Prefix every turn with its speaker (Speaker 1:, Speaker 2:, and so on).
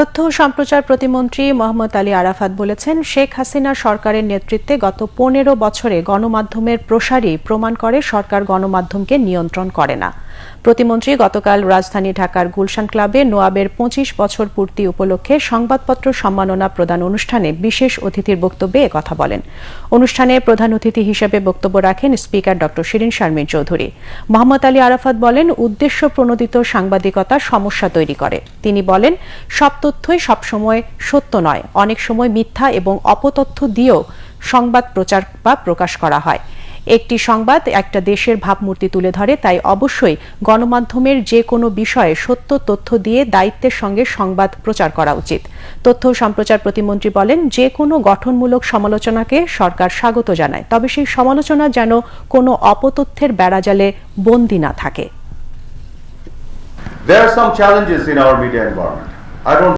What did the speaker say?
Speaker 1: তথ্য ও সম্প্রচার প্রতিমন্ত্রী মোহাম্মদ আলী আরাফাত বলেছেন, শেখ হাসিনা সরকারের নেতৃত্বে গত ১৫ বছরে গণমাধ্যমের প্রসারই প্রমাণ করে সরকার গণমাধ্যমকে নিয়ন্ত্রণ করে না। প্রতিমন্ত্রী গতকাল রাজধানী ঢাকার গুলশান ক্লাবে নোয়াবের ২৫ বছর পূর্তি উপলক্ষে সংবাদপত্র সম্মাননা প্রদান অনুষ্ঠানে বিশেষ অতিথির বক্তব্যে একথা বলেন। অনুষ্ঠানে প্রধান অতিথি হিসেবে বক্তব্য রাখেন স্পিকার ড শিরীন শারমিন চৌধুরী। মোহাম্মদ আলী আরাফাত বলেন, উদ্দেশ্য প্রণোদিত সাংবাদিকতা সমস্যা তৈরি করে। তিনি বলেন, সব তথ্যই সবসময় সত্য নয়, অনেক সময় মিথ্যা এবং অপতথ্য দিয়েও সংবাদ প্রচার বা প্রকাশ করা হয়। একটি সংবাদ একটা দেশের ভাবমূর্তি তুলে ধরে, তাই অবশ্যই গণমাধ্যমের যে কোনো বিষয়ে সত্য তথ্য দিয়ে দায়িত্বের সঙ্গে সংবাদ প্রচার করা উচিত। তথ্য ও সম্প্রচার প্রতিমন্ত্রী বলেন, যে কোনো গঠনমূলক সমালোচনাকে সরকার স্বাগত জানায়, তবে সেই সমালোচনা যেন কোনো অপতথ্যের বেড়াজালে বন্দী না থাকে।
Speaker 2: There are some challenges in our media environment. I don't